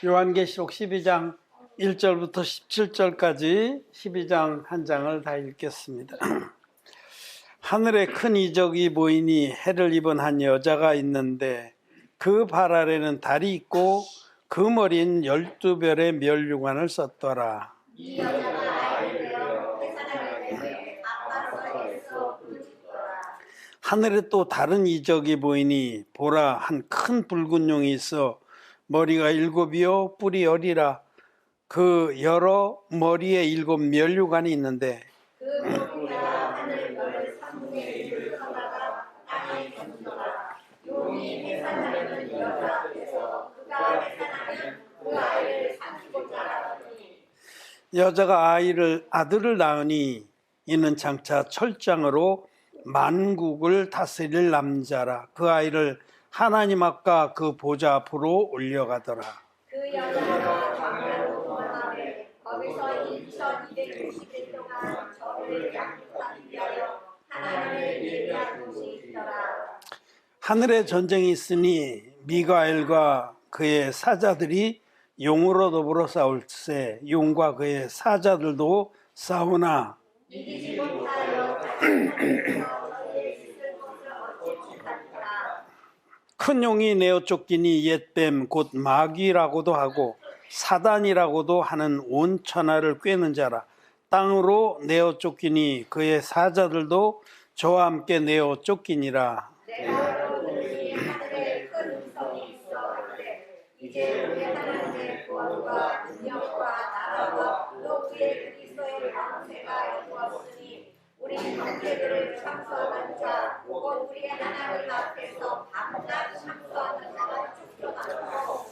요한계시록 12장 1절부터 17절까지 12장 한 장을 다 읽겠습니다. 하늘에 큰 이적이 보이니 해를 입은 한 여자가 있는데 그 발 아래는 달이 있고 그 머리는 12별의 면류관을 썼더라. 이 여자가 아이를 낳어 회사장을 되되 아빠서 애써 부르짖더라. 하늘에 또 다른 이적이 보이니 보라, 한 큰 붉은 용이 있어 머리가 7이요 뿔이 10이라. 그 여러 머리에 7 면류관이 있는데 그 머리가 하늘별 3분의 1을 커다가 땅에 던져라. 용이 회사장은 여자 앞에서 그가 회사장은 그 아이를 삼키고자 하더니 여자가 아들을 낳으니 이는 장차 철장으로 만국을 다스릴 남자라. 그 아이를 하나님 앞과 그 보좌 앞으로 올려가더라. 그 여자가 광야로 돌아가되 거기서 1260일 동안 저를 양육하기 위하여 하나님을 예비한 곳이 있더라. 하늘에 전쟁이 있으니 미가엘과 그의 사자들이 용으로 더불어 싸울세. 용과 그의 사자들도 싸우나 이기지 못하여 다시서 저희의 있을 것을 얻지 못하리라. 큰 용이 내어 쫓기니 옛뱀 곧 마귀라고도 하고 사단이라고도 하는 온 천하를 꿰는 자라. 땅으로 내어 쫓기니 그의 사자들도 저와 함께 내어 쫓기니라. 내가 보니 하늘에 큰 음성이 있어 하되 이제 우리 하나님의 구원과 능력과 나라와 또 그의 그리스도의 왕세가 이루었으니 우리 형제들을 참수하는 자 곧 우리 하나님 앞에서 밤낮 참수하는 자가 쫓겨나고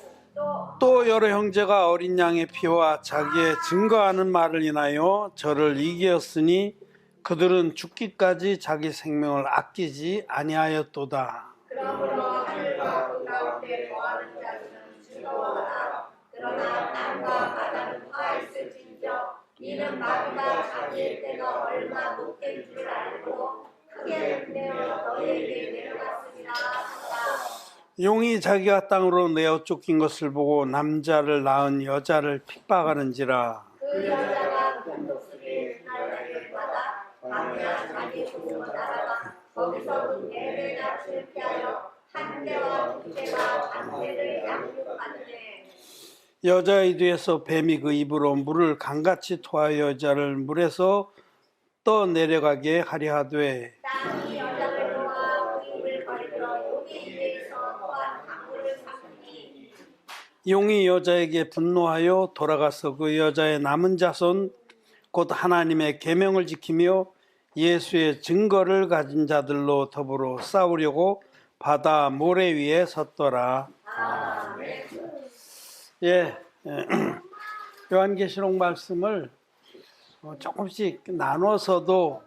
또 여러 형제가 어린 양의 피와 자기의 증거하는 말을 인하여 저를 이기었으니 그들은 죽기까지 자기 생명을 아끼지 아니하였도다. 그러므로 하늘과 그 가운데 거하는 자들은 즐거워하라. 그러나 땅과 바다는 화있을진저 이는 마귀가 자기의 때가 얼마 못된 줄 알고 크게 분내어 너희에게 내려갔으리라 하다. 용이 자기가 땅으로 내어 쫓긴 것을 보고 남자를 낳은 여자를 핍박하는지라. 그 여자가 큰 독수리의 날개를 받아 광야 자기 조국으로 날아가 거기서 네 낯을 피하여 한대와 둘째가 반대를 양육하는데 여자의 뒤에서 뱀이 그 입으로 물을 강같이 토하여 여자를 물에서 떠내려가게 하려 하되 땅이 여자를 놓아 그 입을 벌리러 용이 입에서 또한 강물을 삼키니 용이 여자에게 분노하여 돌아가서 그 여자의 남은 자손 곧 하나님의 계명을 지키며 예수의 증거를 가진 자들로 더불어 싸우려고 바다 모래 위에 섰더라. 아멘. 예, 요한계시록 말씀을 조금씩 나눠서도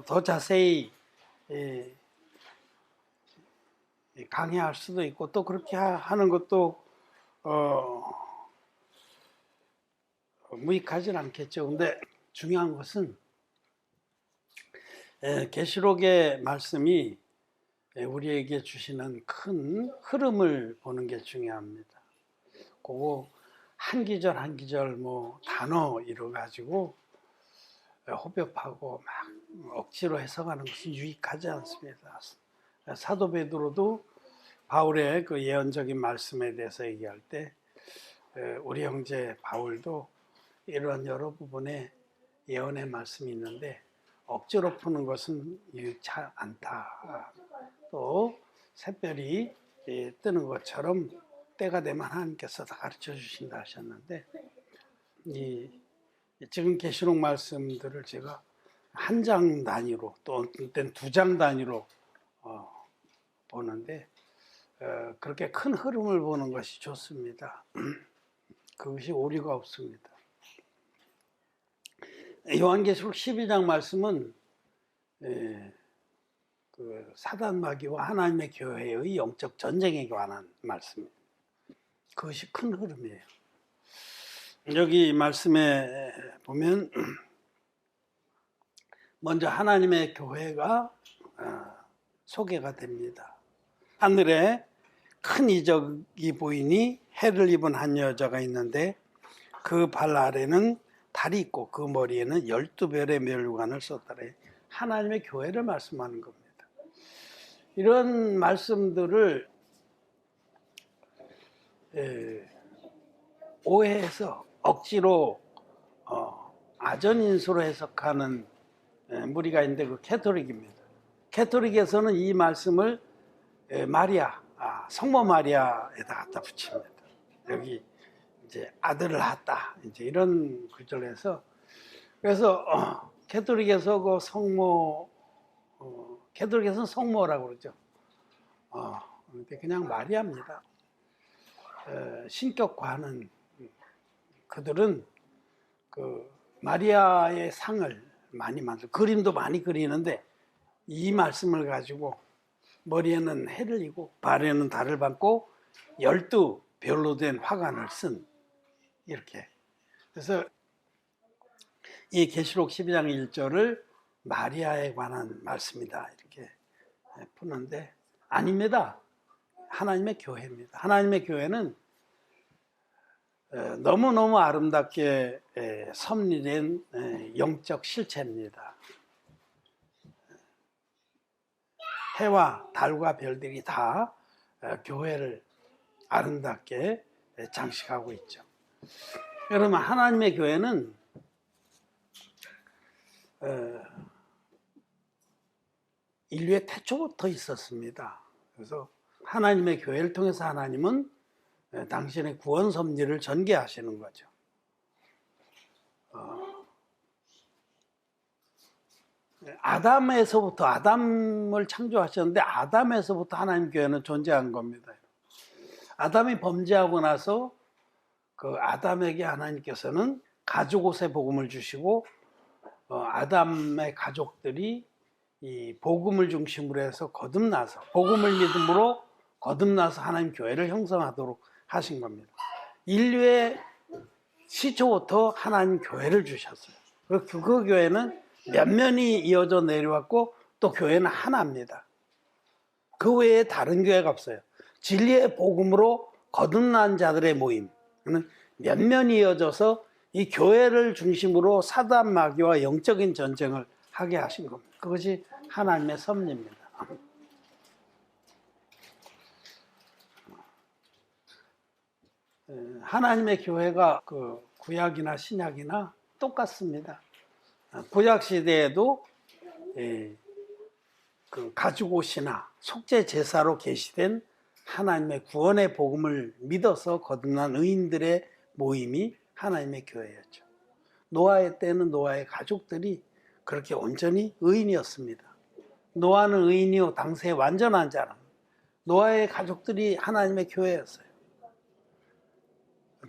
더 자세히 강의할 수도 있고 또 그렇게 하는 것도 무익하진 않겠죠. 근데 중요한 것은 계시록의 말씀이 우리에게 주시는 큰 흐름을 보는 게 중요합니다. 그거 한 기절 한 기절 뭐 단어 이뤄 가지고 호흡하고 막 억지로 해석하는 것은 유익하지 않습니다. 사도 베드로도 바울의 그 예언적인 말씀에 대해서 얘기할 때 우리 형제 바울도 이런 여러 부분에 예언의 말씀이 있는데 억지로 푸는 것은 유익치 않다. 또 샛별이 뜨는 것처럼 때가 되면 하나님께서 다 가르쳐 주신다 하셨는데 지금 계시록 말씀들을 제가 한 장 단위로 또 어떤 때는 2장 단위로 보는데 그렇게 큰 흐름을 보는 것이 좋습니다. 그것이 오류가 없습니다. 요한계시록 12장 말씀은 그 사단 마귀와 하나님의 교회의 영적 전쟁에 관한 말씀입니다. 그것이 큰 흐름이에요. 여기 말씀에 보면 먼저 하나님의 교회가 소개가 됩니다. 하늘에 큰 이적이 보이니 해를 입은 한 여자가 있는데 그 발 아래는 달이 있고 그 머리에는 12별의 멸관을 썼다래. 하나님의 교회를 말씀하는 겁니다. 이런 말씀들을 오해해서 억지로 아전인수로 해석하는 무리가 있는데 그 캐토릭입니다. 캐토릭에서는 이 말씀을 마리아, 성모 마리아에다 갖다 붙입니다. 여기 이제 아들을 낳았다, 이제 이런 구절을 해서, 그래서 캐토릭에서 그 성모, 캐토릭에서는 성모라고 그러죠. 근데 그냥 마리아입니다. 신격화하는 그들은 그 마리아의 상을 많이 그림도 많이 그리는데 이 말씀을 가지고 머리에는 해를 이고 발에는 달을 받고 12별로 된 화관을 쓴, 이렇게. 그래서 이 계시록 12장 1절을 마리아에 관한 말씀이다, 이렇게 푸는데 아닙니다. 하나님의 교회입니다. 하나님의 교회는 너무너무 아름답게 섭리된 영적 실체입니다. 해와 달과 별들이 다 교회를 아름답게 장식하고 있죠. 여러분, 하나님의 교회는 인류의 태초부터 있었습니다. 그래서 하나님의 교회를 통해서 하나님은 당신의 구원 섭리를 전개하시는 거죠. 아담에서부터, 아담을 창조하셨는데 아담에서부터 하나님 교회는 존재한 겁니다. 아담이 범죄하고 나서 그 아담에게 하나님께서는 가족 옷의 복음을 주시고 아담의 가족들이 이 복음을 중심으로 해서 거듭나서, 복음을 믿음으로 거듭나서 하나님 교회를 형성하도록 하신 겁니다. 인류의 시초부터 하나님 교회를 주셨어요. 그 교회는 면면이 이어져 내려왔고 또 교회는 하나입니다. 그 외에 다른 교회가 없어요. 진리의 복음으로 거듭난 자들의 모임, 면면이 이어져서 이 교회를 중심으로 사단 마귀와 영적인 전쟁을 하게 하신 겁니다. 그것이 하나님의 섭리입니다. 하나님의 교회가 그 구약이나 신약이나 똑같습니다. 구약 시대에도 그 가죽옷이나 속죄 제사로 계시된 하나님의 구원의 복음을 믿어서 거듭난 의인들의 모임이 하나님의 교회였죠. 노아의 때는 노아의 가족들이 그렇게 온전히 의인이었습니다. 노아는 의인이요 당세의 완전한 자라. 노아의 가족들이 하나님의 교회였어요.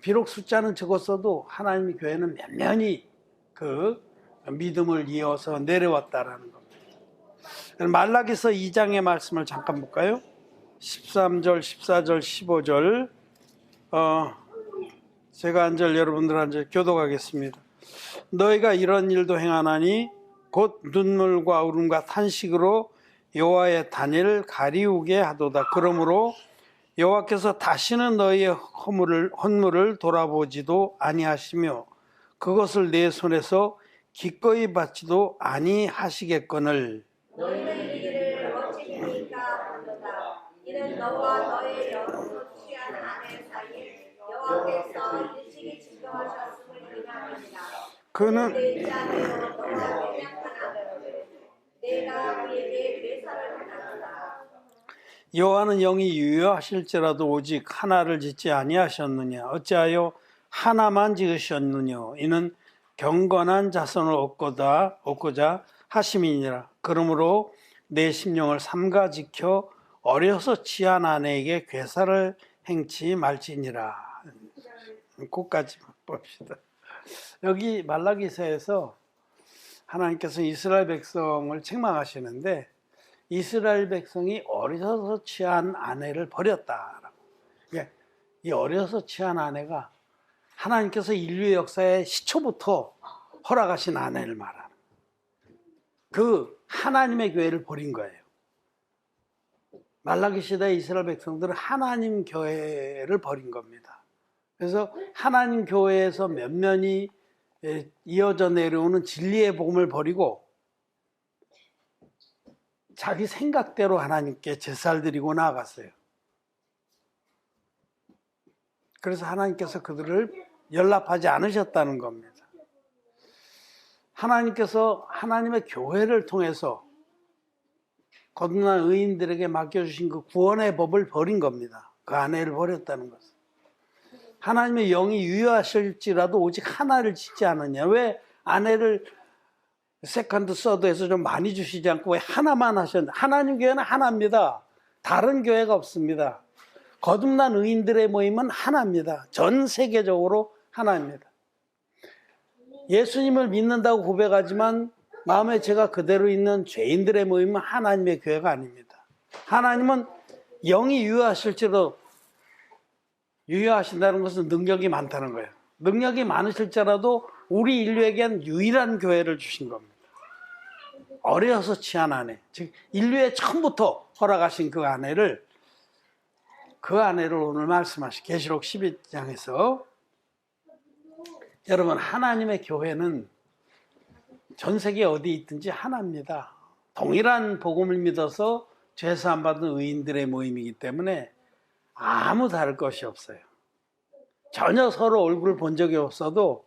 비록 숫자는 적었어도 하나님의 교회는 면면히 그 믿음을 이어서 내려왔다라는 겁니다. 말라기서 2장의 말씀을 잠깐 볼까요? 13절, 14절, 15절 제가 한 절 여러분들 한 절 교독하겠습니다. 너희가 이런 일도 행하나니 곧 눈물과 울음과 탄식으로 여호와의 단위를 가리우게 하도다. 그러므로 여호와께서 다시는 너희의 헌물을 돌아보지도 아니하시며 그것을 내 손에서 기꺼이 받지도 아니하시겠거늘. 너희는 이들을 어찌니까 본도다. 이는 너와 너의 영으로 취한 아내 사이에 여호와께서 일찍이 증거하셨음을 인하느니라. 그는 내 자녀로 너와 매장한 아들을 내가 그에게 뇌사를 하나도다. 여호와는 영이 유효하실지라도 오직 하나를 짓지 아니하셨느냐. 어찌하여 하나만 지으셨느냐. 이는 경건한 자손을 얻고자 하심이니라. 그러므로 내 심령을 삼가 지켜 어려서 취한 아내에게 괴사를 행치 말지니라. 끝까지 봅시다. 여기 말라기서에서 하나님께서 이스라엘 백성을 책망하시는데 이스라엘 백성이 어려서 취한 아내를 버렸다. 이 어려서 취한 아내가 하나님께서 인류의 역사의 시초부터 허락하신 아내를 말하는 그 하나님의 교회를 버린 거예요. 말라기 시대 이스라엘 백성들은 하나님 교회를 버린 겁니다. 그래서 하나님 교회에서 면면이 이어져 내려오는 진리의 복음을 버리고 자기 생각대로 하나님께 제사를 드리고 나아갔어요. 그래서 하나님께서 그들을 연락하지 않으셨다는 겁니다. 하나님께서 하나님의 교회를 통해서 거듭난 의인들에게 맡겨주신 그 구원의 법을 버린 겁니다. 그 아내를 버렸다는 것은. 하나님의 영이 유효하실지라도 오직 하나를 짓지 않느냐. 왜 아내를 세컨드, 서드에서 좀 많이 주시지 않고 왜 하나만 하셨냐. 하나님 교회는 하나입니다. 다른 교회가 없습니다. 거듭난 의인들의 모임은 하나입니다. 전 세계적으로 하나입니다. 예수님을 믿는다고 고백하지만 마음에 죄가 그대로 있는 죄인들의 모임은 하나님의 교회가 아닙니다. 하나님은 영이 유효하실지라도 유효하신다는 것은 능력이 많다는 거예요. 능력이 많으실지라도 우리 인류에겐 유일한 교회를 주신 겁니다. 어려서 취한 아내, 즉 인류의 처음부터 허락하신 그 아내를 오늘 말씀하신 계시록 12장에서 여러분, 하나님의 교회는 전 세계 어디 있든지 하나입니다. 동일한 복음을 믿어서 죄사함 받은 의인들의 모임이기 때문에 아무 다를 것이 없어요. 전혀 서로 얼굴을 본 적이 없어도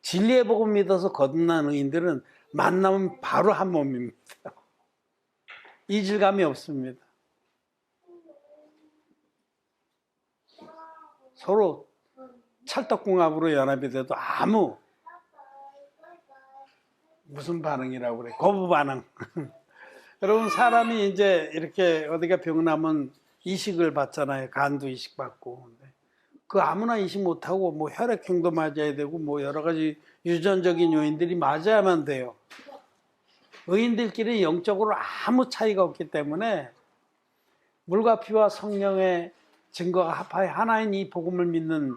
진리의 복음 믿어서 거듭난 의인들은 만나면 바로 한 몸입니다. 이질감이 없습니다. 서로 찰떡궁합으로 연합이 돼도 아무 무슨 반응이라고 그래? 거부 반응. 여러분, 사람이 이제 이렇게 어디가 병나면 이식을 받잖아요. 간도 이식 받고. 그 아무나 이식 못하고 뭐 혈액형도 맞아야 되고 뭐 여러 가지 유전적인 요인들이 맞아야만 돼요. 의인들끼리 영적으로 아무 차이가 없기 때문에 물과 피와 성령의 증거가 합하여 하나인 이 복음을 믿는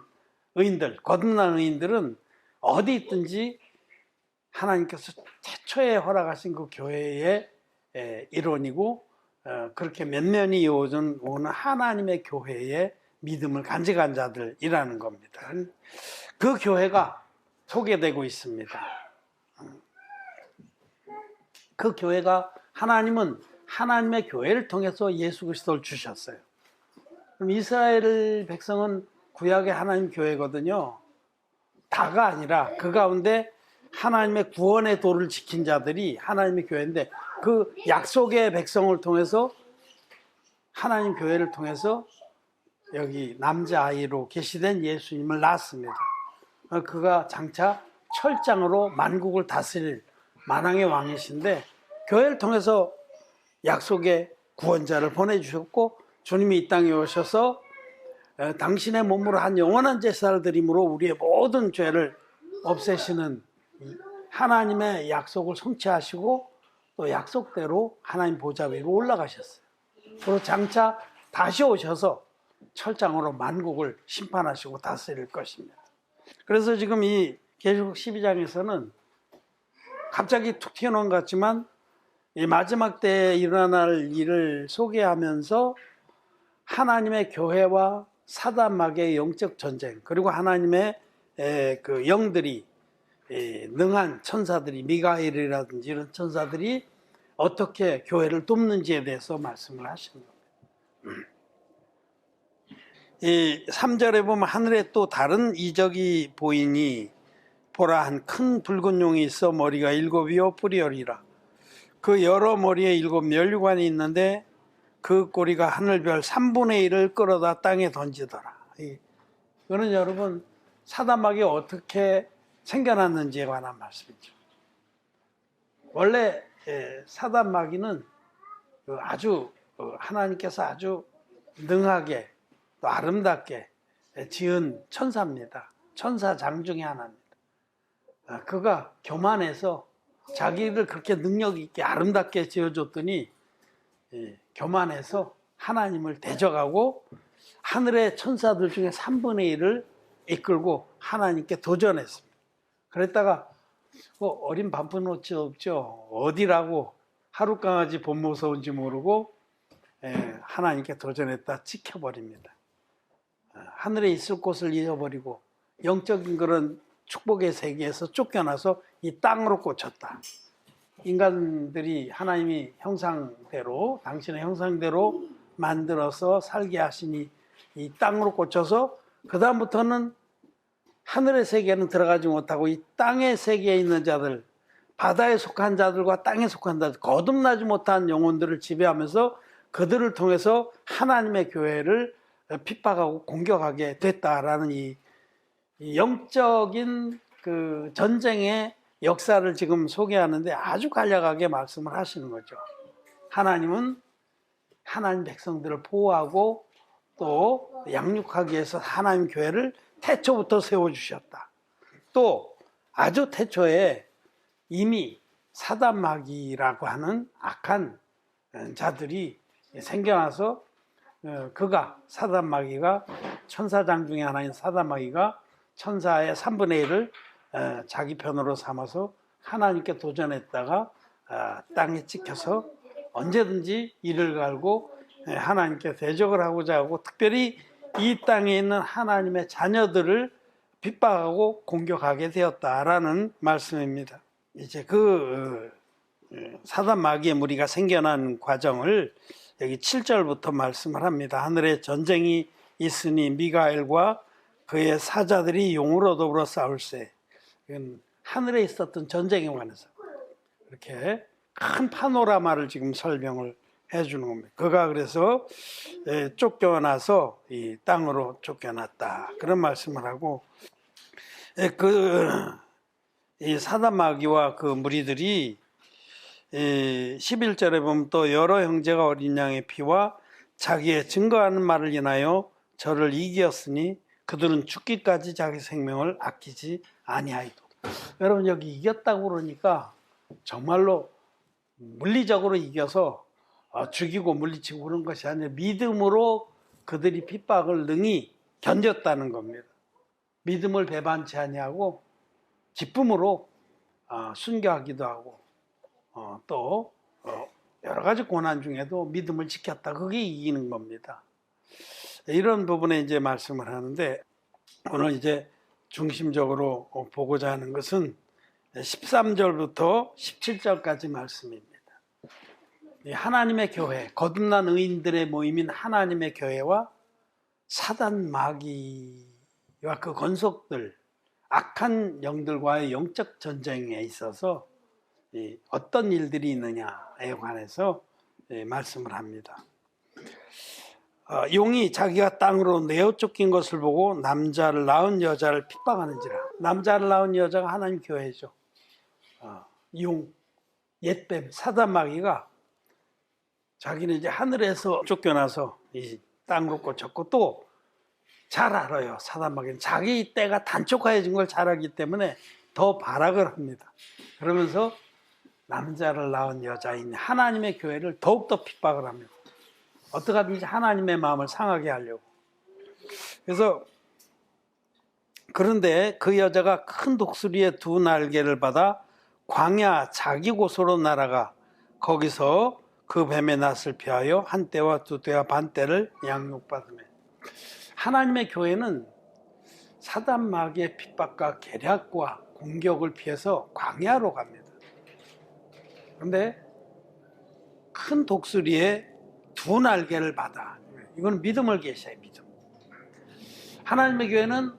의인들, 거듭난 의인들은 어디 있든지 하나님께서 최초에 허락하신 그 교회의 일원이고 그렇게 면면이 이어져 오는 하나님의 교회의 믿음을 간직한 자들이라는 겁니다. 그 교회가 소개되고 있습니다. 그 교회가 하나님은 하나님의 교회를 통해서 예수 그리스도를 주셨어요. 그럼 이스라엘 백성은 구약의 하나님 교회거든요. 다가 아니라 그 가운데 하나님의 구원의 도를 지킨 자들이 하나님의 교회인데 그 약속의 백성을 통해서 하나님 교회를 통해서 여기 남자아이로 계시된 예수님을 낳았습니다. 그가 장차 철장으로 만국을 다스릴 만왕의 왕이신데 교회를 통해서 약속의 구원자를 보내주셨고 주님이 이 땅에 오셔서 당신의 몸으로 한 영원한 제사를 드림으로 우리의 모든 죄를 없애시는 하나님의 약속을 성취하시고 또 약속대로 하나님 보좌 위로 올라가셨어요. 그리고 장차 다시 오셔서 철장으로 만국을 심판하시고 다스릴 것입니다. 그래서 지금 이 계시록 12장에서는 갑자기 툭 튀어나온 것 같지만 이 마지막 때에 일어날 일을 소개하면서 하나님의 교회와 사단마귀의 영적 전쟁, 그리고 하나님의 그 영들이 능한 천사들이, 미가엘이라든지 이런 천사들이 어떻게 교회를 돕는지에 대해서 말씀을 하시는 겁니다. 이 3절에 보면 하늘에 또 다른 이적이 보이니 보라, 한 큰 붉은 용이 있어 머리가 7이요 뿔이 10이라. 그 여러 머리에 7 면류관이 있는데 그 꼬리가 하늘별 3분의 1을 끌어다 땅에 던지더라. 이거는 여러분 사단마귀가 어떻게 생겨났는지에 관한 말씀이죠. 원래 사단마귀는 아주 하나님께서 아주 능하게 또 아름답게 지은 천사입니다. 천사장 중에 하나입니다. 그가 교만해서 자기를 그렇게 능력 있게 아름답게 지어줬더니 교만해서 하나님을 대적하고 하늘의 천사들 중에 3분의 1을 이끌고 하나님께 도전했습니다. 그랬다가 어린 반푼어치 없죠. 어디라고 하룻강아지 본 무서운지 모르고 하나님께 도전했다 찍혀버립니다. 하늘에 있을 곳을 잃어버리고 영적인 그런 축복의 세계에서 쫓겨나서 이 땅으로 꽂혔다. 인간들이 하나님이 형상대로, 당신의 형상대로 만들어서 살게 하시니 이 땅으로 꽂혀서 그 다음부터는 하늘의 세계는 들어가지 못하고 이 땅의 세계에 있는 자들, 바다에 속한 자들과 땅에 속한 자들, 거듭나지 못한 영혼들을 지배하면서 그들을 통해서 하나님의 교회를 핍박하고 공격하게 됐다라는 이 영적인 그 전쟁의 역사를 지금 소개하는데 아주 간략하게 말씀을 하시는 거죠. 하나님은 하나님 백성들을 보호하고 또 양육하기 위해서 하나님 교회를 태초부터 세워주셨다. 또 아주 태초에 이미 사단마귀라고 하는 악한 자들이 생겨나서 그가 사단마귀가 천사장 중에 하나인 사단마귀가 천사의 3분의 1을 자기 편으로 삼아서 하나님께 도전했다가 땅에 찍혀서 언제든지 이를 갈고 하나님께 대적을 하고자 하고 특별히 이 땅에 있는 하나님의 자녀들을 핍박하고 공격하게 되었다라는 말씀입니다. 이제 그 사단 마귀의 무리가 생겨난 과정을 여기 7절부터 말씀을 합니다. 하늘에 전쟁이 있으니 미가엘과 그의 사자들이 용으로 더불어 싸울세. 이건 하늘에 있었던 전쟁에 관해서 이렇게 큰 파노라마를 지금 설명을 해주는 겁니다. 그가 그래서 쫓겨나서 이 땅으로 쫓겨났다 그런 말씀을 하고 이 사단마귀와 그 무리들이 11절에 보면 또 여러 형제가 어린 양의 피와 자기의 증거하는 말을 인하여 저를 이기었으니 그들은 죽기까지 자기 생명을 아끼지 아니하이도. 여러분 여기 이겼다고 그러니까 정말로 물리적으로 이겨서 죽이고 물리치고 그런 것이 아니라 믿음으로 그들이 핍박을 능히 견뎠다는 겁니다. 믿음을 배반치 아니하고 기쁨으로 순교하기도 하고 또 여러 가지 고난 중에도 믿음을 지켰다. 그게 이기는 겁니다. 이런 부분에 이제 말씀을 하는데 오늘 이제 중심적으로 보고자 하는 것은 13절부터 17절까지 말씀입니다. 하나님의 교회, 거듭난 의인들의 모임인 하나님의 교회와 사단 마귀와 그 권속들, 악한 영들과의 영적 전쟁에 있어서 어떤 일들이 있느냐에 관해서 말씀을 합니다. 용이 자기가 땅으로 내어 쫓긴 것을 보고 남자를 낳은 여자를 핍박하는지라. 남자를 낳은 여자가 하나님 교회죠. 용, 옛뱀, 사단 마귀가 자기는 이제 하늘에서 쫓겨나서 이 땅으로 꽂혔고 또 잘 알아요. 사단 마귀는 자기 때가 단촉하여진 걸 잘 알기 때문에 더 발악을 합니다. 그러면서 남자를 낳은 여자인 하나님의 교회를 더욱더 핍박을 합니다. 어떻게 하든지 하나님의 마음을 상하게 하려고. 그래서 그런데 그 여자가 큰 독수리의 두 날개를 받아 광야 자기 곳으로 날아가 거기서 그 뱀의 낯을 피하여 한 때와 두 때와 반 때를 양육받으며. 하나님의 교회는 사단 마귀의 핍박과 계략과 공격을 피해서 광야로 갑니다. 그런데 큰 독수리의 두 날개를 받아. 이건 믿음을 계시해요. 믿음. 하나님의 교회는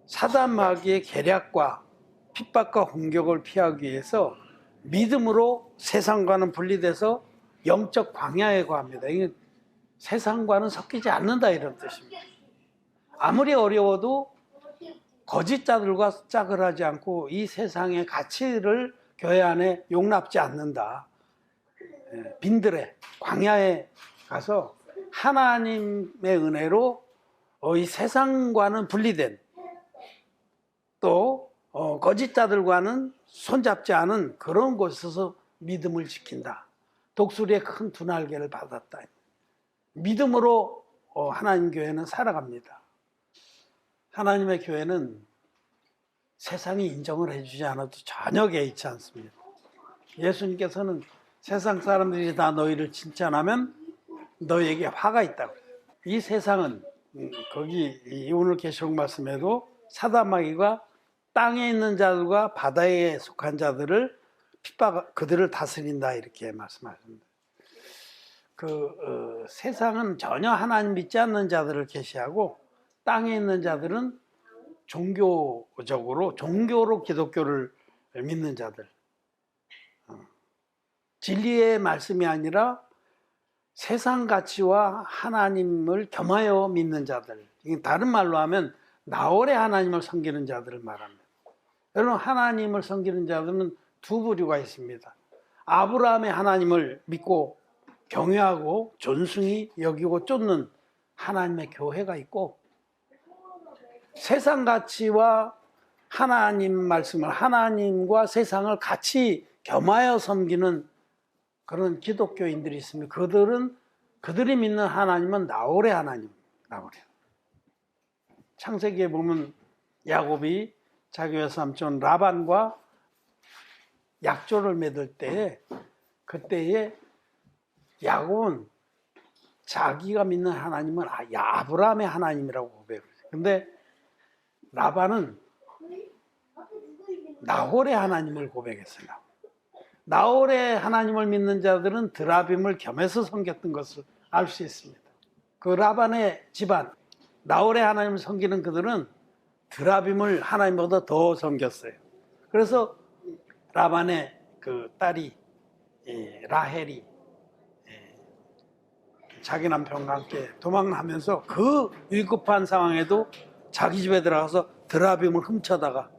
사단 마귀의 계략과 핍박과 공격을 피하기 위해서 믿음으로 세상과는 분리돼서 영적 광야에 거합니다. 이게 세상과는 섞이지 않는다 이런 뜻입니다. 아무리 어려워도 거짓자들과 짝을 하지 않고 이 세상의 가치를 교회 안에 용납지 않는다. 빈들에 광야에 가서 하나님의 은혜로 이 세상과는 분리된 또 거짓자들과는 손잡지 않은 그런 곳에서 믿음을 지킨다. 독수리의 큰 두 날개를 받았다. 믿음으로 하나님 교회는 살아갑니다. 하나님의 교회는 세상이 인정을 해주지 않아도 전혀 개의치 않습니다. 예수님께서는 세상 사람들이 다 너희를 칭찬하면 너희에게 화가 있다고. 이 세상은 거기 오늘 계시록 말씀에도 사단마귀가 땅에 있는 자들과 바다에 속한 자들을 그들을 다스린다 이렇게 말씀하십니다. 세상은 전혀 하나님 믿지 않는 자들을 계시하고 땅에 있는 자들은 종교로 기독교를 믿는 자들, 진리의 말씀이 아니라 세상 가치와 하나님을 겸하여 믿는 자들, 다른 말로 하면 나홀의 하나님을 섬기는 자들을 말합니다. 여러분, 하나님을 섬기는 자들은 두 부류가 있습니다. 아브라함의 하나님을 믿고 경외하고 존숭이 여기고 쫓는 하나님의 교회가 있고, 세상 가치와 하나님 말씀을, 하나님과 세상을 같이 겸하여 섬기는 그런 기독교인들이 있습니다. 그들이 믿는 하나님은 나홀의 하나님. 창세기에 보면 야곱이 자기 외삼촌 라반과 약조를 맺을 때, 그때에 야곱은 자기가 믿는 하나님은 아브라함의 하나님이라고 고백해요. 근데 라반은 나홀의 하나님을 고백했어요. 나홀의 하나님을 믿는 자들은 드라빔을 겸해서 섬겼던 것을 알 수 있습니다. 그 라반의 집안, 나홀의 하나님을 섬기는 그들은 드라빔을 하나님보다 더 섬겼어요. 그래서 라반의 그 딸이 라헬이 자기 남편과 함께 도망하면서 그 위급한 상황에도 자기 집에 들어가서 드라빔을 훔쳐다가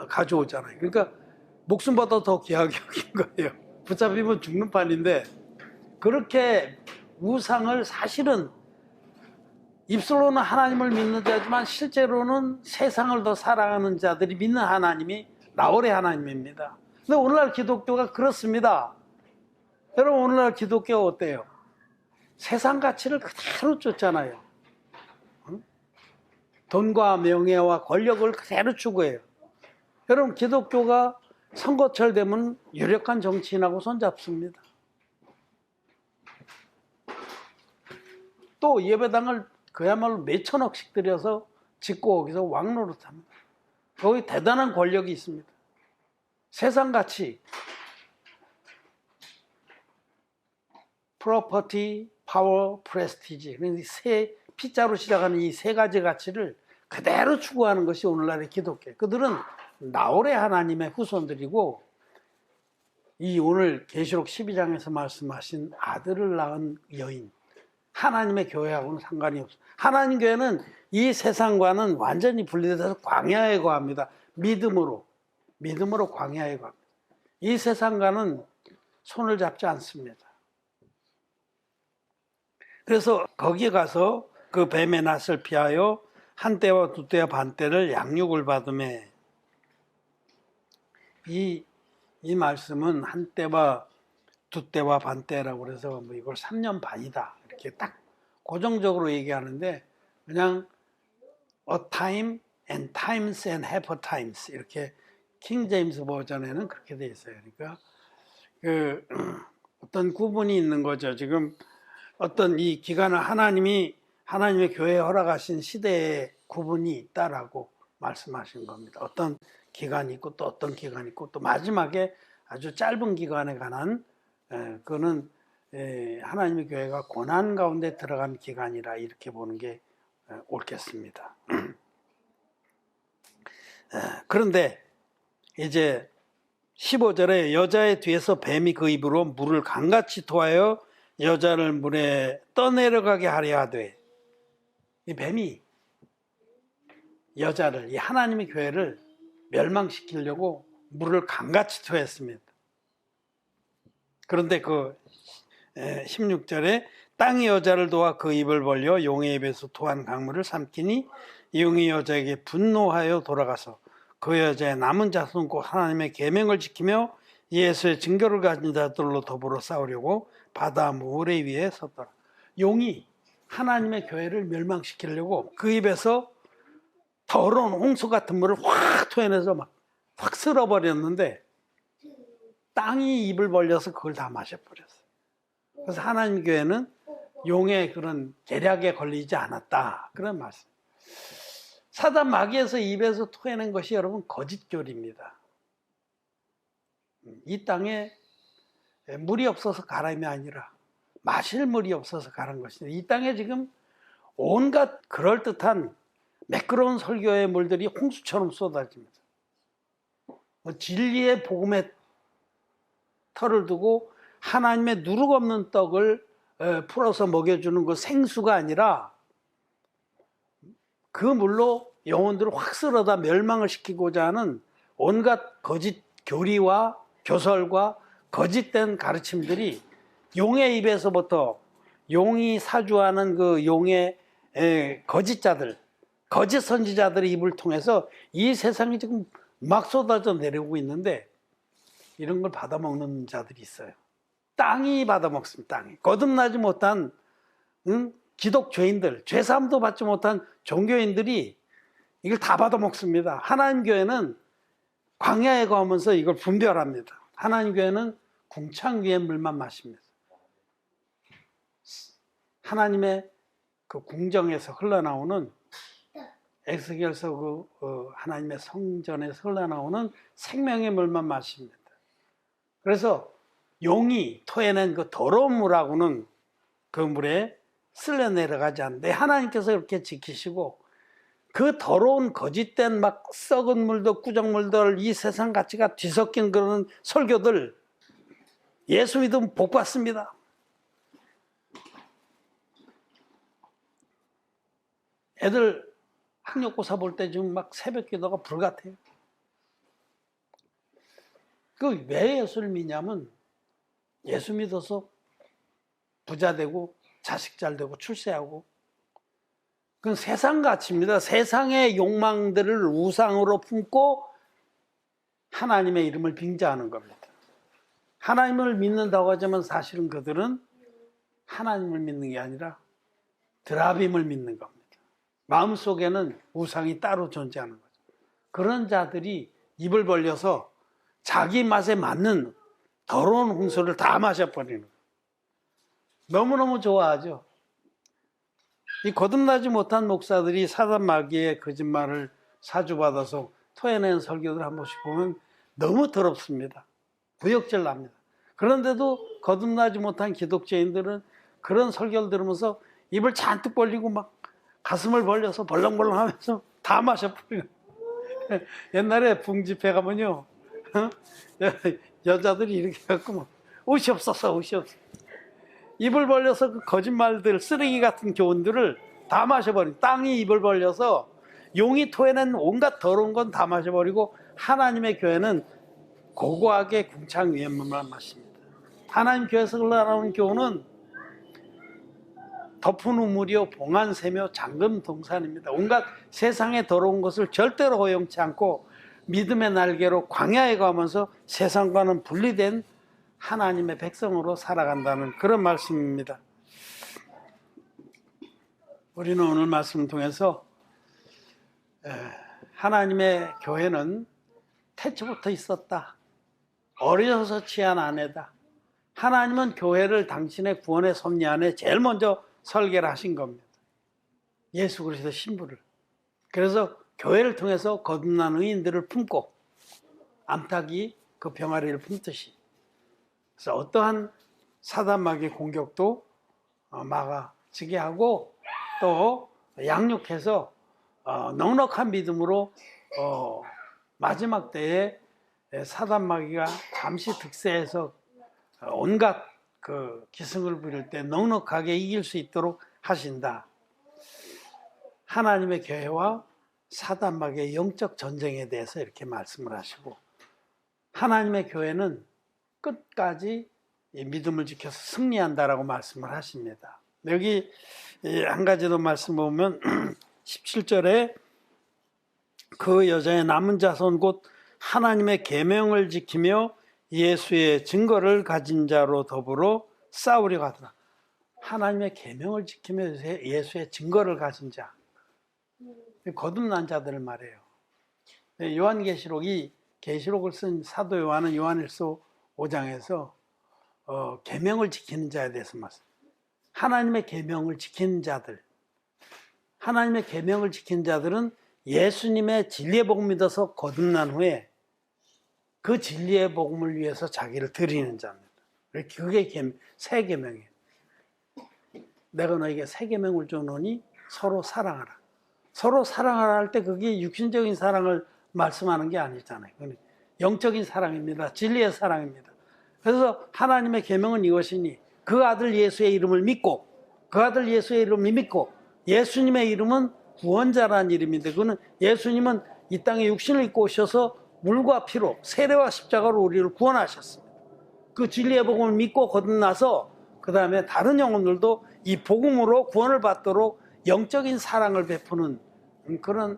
가져오잖아요. 그러니까 목숨보다 더 귀하게 여긴 거예요. 붙잡히면 죽는 판인데, 그렇게 우상을 사실은 입술로는 하나님을 믿는 자지만 실제로는 세상을 더 사랑하는 자들이 믿는 하나님이 나홀의 하나님입니다. 근데 오늘날 기독교가 그렇습니다. 여러분, 오늘날 기독교가 어때요? 세상 가치를 그대로 쫓잖아요. 돈과 명예와 권력을 그대로 추구해요. 여러분, 기독교가 선거철 되면 유력한 정치인하고 손잡습니다. 또 예배당을 그야말로 몇천억씩 들여서 짓고 거기서 왕노릇합니다. 거기 대단한 권력이 있습니다. 세상 가치, 프로퍼티, 파워, 프레스티지, P자로 시작하는 이 세 가지 가치를 그대로 추구하는 것이 오늘날의 기독교. 그들은 나홀의 하나님의 후손들이고, 이 오늘 계시록 12장에서 말씀하신 아들을 낳은 여인, 하나님의 교회하고는 상관이 없어요. 하나님 교회는 이 세상과는 완전히 분리돼서 광야에 거합니다. 믿음으로 광야에 거합니다. 이 세상과는 손을 잡지 않습니다. 그래서 거기에 가서 그 뱀의 낯을 피하여 한 때와 두 때와 반 때를 양육을 받으매, 이 말씀은 한 때와 두 때와 반 때라고 그래서 이걸 3년 반이다 이렇게 딱 고정적으로 얘기하는데, 그냥 a time and times and half a times 이렇게 킹 제임스 버전에는 그렇게 돼 있어요. 그러니까 어떤 구분이 있는 거죠. 지금 어떤 이 기간을 하나님의 교회에 허락하신 시대의 구분이 있다라고 말씀하신 겁니다. 어떤 기간이 있고 또 어떤 기간이 있고, 또 마지막에 아주 짧은 기간에 관한 그거는 하나님의 교회가 고난 가운데 들어간 기간이라 이렇게 보는 게 옳겠습니다. 그런데 이제 15절에 여자의 뒤에서 뱀이 그 입으로 물을 강같이 토하여 여자를 물에 떠내려가게 하려 하되, 이 뱀이 여자를, 이 하나님의 교회를 멸망시키려고 물을 강같이 토했습니다. 그런데 그 16절에 땅이 여자를 도와 그 입을 벌려 용의 입에서 토한 강물을 삼키니 용이 여자에게 분노하여 돌아가서 그 여자의 남은 자손과 하나님의 계명을 지키며 예수의 증거를 가진 자들로 더불어 싸우려고 바다 모래 위에 섰더라. 용이 하나님의 교회를 멸망시키려고 그 입에서 더러운 홍수 같은 물을 확 토해내서 막 확 쓸어버렸는데, 땅이 입을 벌려서 그걸 다 마셔버렸어요. 그래서 하나님 교회는 용의 그런 계략에 걸리지 않았다. 그런 말씀. 사단 마귀에서 입에서 토해낸 것이 여러분 거짓교리입니다. 이 땅에 물이 없어서 가람이 아니라 마실 물이 없어서 가는 것입니다. 이 땅에 지금 온갖 그럴듯한 매끄러운 설교의 물들이 홍수처럼 쏟아집니다. 진리의 복음에 털을 두고 하나님의 누룩 없는 떡을 풀어서 먹여주는 그 생수가 아니라 그 물로 영혼들을 확 쓸어다 멸망을 시키고자 하는 온갖 거짓 교리와 교설과 거짓된 가르침들이 용의 입에서부터 용이 사주하는 그 용의 거짓자들, 거짓 선지자들의 입을 통해서 이 세상에 지금 막 쏟아져 내려오고 있는데 이런 걸 받아먹는 자들이 있어요. 땅이 받아먹습니다. 땅이. 거듭나지 못한 기독교인들, 죄사함도 받지 못한 종교인들이 이걸 다 받아먹습니다. 하나님 교회는 광야에 가면서 이걸 분별합니다. 하나님 교회는 궁창 위의 물만 마십니다. 하나님의 그 궁정에서 흘러나오는 에스겔서 하나님의 성전에서 흘러나오는 생명의 물만 마십니다. 그래서 용이 토해낸 그 더러운 물하고는 그 물에 쓸려 내려가지 않는데 하나님께서 이렇게 지키시고 그 더러운 거짓된 막 썩은 물도 꾸정물들 이 세상 가치가 뒤섞인 그런 설교들 예수 믿으면 복 받습니다. 애들 학력고사 볼 때 지금 막 새벽 기도가 불같아요. 그 왜 예수를 믿냐면 예수 믿어서 부자 되고 자식 잘 되고 출세하고 그건 세상 가치입니다. 세상의 욕망들을 우상으로 품고 하나님의 이름을 빙자하는 겁니다. 하나님을 믿는다고 하지만 사실은 그들은 하나님을 믿는 게 아니라 드라빔을 믿는 겁니다. 마음속에는 우상이 따로 존재하는 거죠. 그런 자들이 입을 벌려서 자기 맛에 맞는 더러운 홍수를 다 마셔버리는 거예요. 너무너무 좋아하죠. 이 거듭나지 못한 목사들이 사단 마귀의 거짓말을 사주받아서 토해낸 설교들 한 번씩 보면 너무 더럽습니다. 구역질 납니다. 그런데도 거듭나지 못한 기독교인들은 그런 설교를 들으면서 입을 잔뜩 벌리고 막 가슴을 벌려서 벌렁벌렁 하면서 다 마셔버리는 거예요. 옛날에 붕집회 가면요. 여자들이 이렇게 해갖고 막 옷이 없어서 옷이 없어. 입을 벌려서 그 거짓말들, 쓰레기 같은 교훈들을 다 마셔버린 땅이 입을 벌려서 용이 토해낸 온갖 더러운 건 다 마셔버리고 하나님의 교회는 고고하게 궁창 위의 물만 마십니다. 하나님 교회에서 흘러나오는 교훈은 덮은 우물이요 봉안새며 잠금 동산입니다. 온갖 세상의 더러운 것을 절대로 허용치 않고 믿음의 날개로 광야에 가면서 세상과는 분리된 하나님의 백성으로 살아간다는 그런 말씀입니다. 우리는 오늘 말씀을 통해서 하나님의 교회는 태초부터 있었다. 어려서 취한 아내다. 하나님은 교회를 당신의 구원의 섭리 안에 제일 먼저 설계를 하신 겁니다. 예수 그리스도 신부를. 그래서 교회를 통해서 거듭난 의인들을 품고 암탉이 그 병아리를 품듯이 그래서 어떠한 사단 마귀의 공격도 막아지게 하고 또 양육해서 넉넉한 믿음으로 마지막 때에 사단 마귀가 잠시 득세해서 온갖 그 기승을 부릴 때 넉넉하게 이길 수 있도록 하신다. 하나님의 교회와 사단 마귀의 영적 전쟁에 대해서 이렇게 말씀을 하시고 하나님의 교회는 끝까지 믿음을 지켜서 승리한다라고 말씀을 하십니다. 여기 한 가지 더 말씀 보면 17절에 그 여자의 남은 자손 곧 하나님의 계명을 지키며 예수의 증거를 가진 자로 더불어 싸우려 하더라. 하나님의 계명을 지키며 예수의 증거를 가진 자, 거듭난 자들을 말해요. 요한계시록이 계시록을 쓴 사도 요한은 요한일서 5장에서 계명을 지키는 자에 대해서 말씀. 하나님의 계명을 지키는 자들, 하나님의 계명을 지키는 자들은 예수님의 진리의 복음 믿어서 거듭난 후에 그 진리의 복음을 위해서 자기를 드리는 자입니다. 그게 새 계명이에요. 내가 너에게 새 계명을 주노니 서로 사랑하라. 서로 사랑하라 할 때 그게 육신적인 사랑을 말씀하는 게 아니잖아요. 영적인 사랑입니다. 진리의 사랑입니다. 그래서 하나님의 계명은 이것이니 그 아들 예수의 이름을 믿고, 그 아들 예수의 이름을 믿고, 예수님의 이름은 구원자라는 이름인데, 그거는 예수님은 이 땅에 육신을 입고 오셔서 물과 피로 세례와 십자가로 우리를 구원하셨습니다. 그 진리의 복음을 믿고 거듭나서 그 다음에 다른 영혼들도 이 복음으로 구원을 받도록 영적인 사랑을 베푸는 그런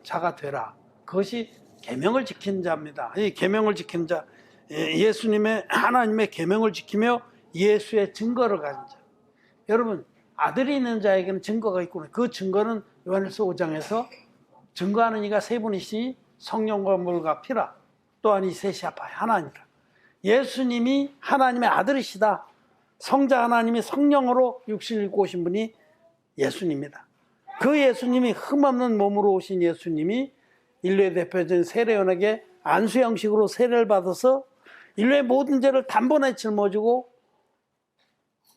자가 되라. 그것이 계명을 지키는 자입니다. 이 계명을 지키는 자, 예수님의 하나님의 계명을 지키며 예수의 증거를 가진 자. 여러분, 아들이 있는 자에게는 증거가 있구나. 그 증거는 요한일서 5장에서 증거하는 이가 세 분이시니 성령과 물과 피라. 또한 이 셋이 합하여 하나니라. 예수님이 하나님의 아들이시다. 성자 하나님이 성령으로 육신을 입고 오신 분이 예수님입니다. 그 예수님이 흠없는 몸으로 오신 예수님이 인류의 대표적인 세례요한에게 안수 형식으로 세례를 받아서 인류의 모든 죄를 단번에 짊어지고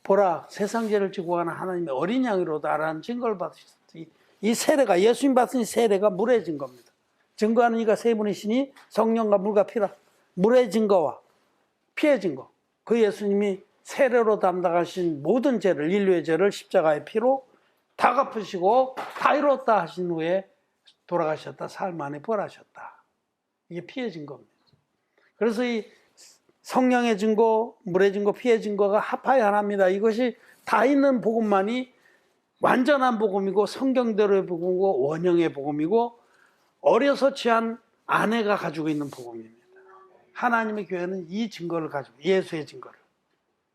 보라 세상 죄를 지고 가는 하나님의 어린 양이로다라는 증거를 받으셨어요. 이 세례가 예수님 받은 세례가 물의 증거입니다. 증거하는 이가 세 분이시니 성령과 물과 피라. 물의 증거와 피의 증거. 그 예수님이 세례로 담당하신 모든 죄를, 인류의 죄를 십자가의 피로 다 갚으시고 다 이뤘다 하신 후에 돌아가셨다. 사흘 만에 부활하셨다. 이게 피의 증거입니다. 그래서 이 성령의 증거, 물의 증거, 피의 증거가 합하여 하나입니다. 이것이 다 있는 복음만이 완전한 복음이고 성경대로의 복음이고 원형의 복음이고 어려서 취한 아내가 가지고 있는 복음입니다. 하나님의 교회는 이 증거를 가지고 예수의 증거를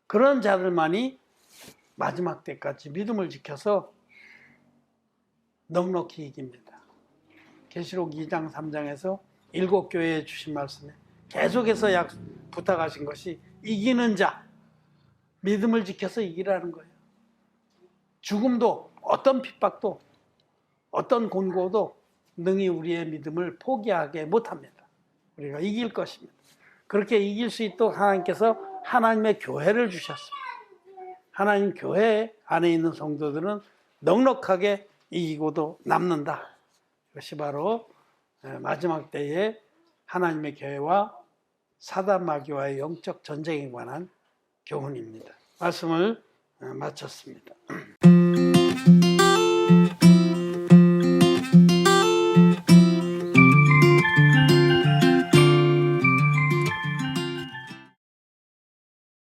그런 자들만이 마지막 때까지 믿음을 지켜서 넉넉히 이깁니다. 계시록 2장 3장에서 7교회에 주신 말씀에 계속해서 부탁하신 것이 이기는 자, 믿음을 지켜서 이기라는 거예요. 죽음도 어떤 핍박도 어떤 곤고도 능히 우리의 믿음을 포기하게 못합니다. 우리가 이길 것입니다. 그렇게 이길 수 있도록 하나님께서 하나님의 교회를 주셨습니다. 하나님 교회 안에 있는 성도들은 넉넉하게 이기고도 남는다. 이것이 바로 마지막 때에 하나님의 교회와 사단 마귀와의 영적 전쟁에 관한 교훈입니다. 말씀을 마쳤습니다.